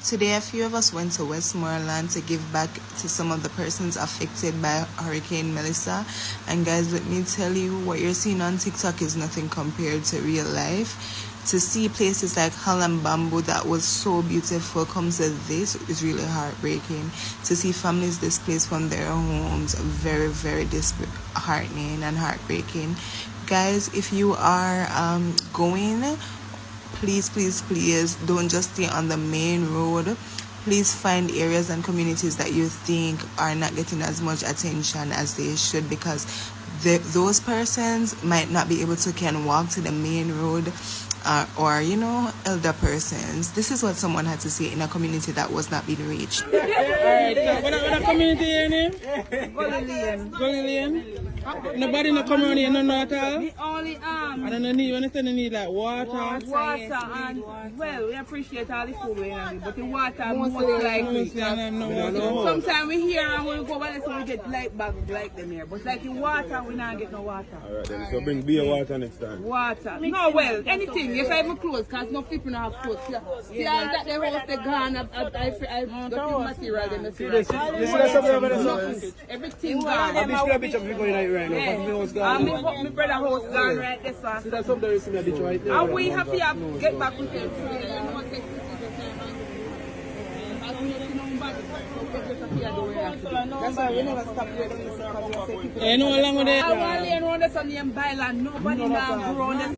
Today, a few of us went to Westmoreland to give back to some of the persons affected by Hurricane Melissa. And guys, let me tell you, what you're seeing on TikTok is nothing compared to real life. To see places like Hull and Bamboo that was so beautiful come to this is really heartbreaking. To see families displaced from their homes, very, very disheartening and heartbreaking. Guys, if you are going, please don't just stay on the main road. Please find areas and communities that you think are not getting as much attention as they should, because those persons might not be able to walk to the main road, or elder persons. This is what someone had to say in a community that was not being reached. Alright, what community your name? Gully Lane. Nobody no come around here no at all? The only I don't need, you understand, need like water. And well, we appreciate all the food we have, but the water most likely. Sometimes we hear and when we go back, so we get light back like them here. But like the water, we not get no water. Alright then, so bring beer water next time. Water. No, well, anything. Yes, I have my clothes, because no people don't have clothes. See, all that they house they gone, I got material in the everything gone. I'm just a of going right now. My brother house gone right this one. See, that's something you see me a bit right there. And we have to get back with them. That's why we never stop here. You know how long with it? I want to know the sun and Byland. Nobody now grown.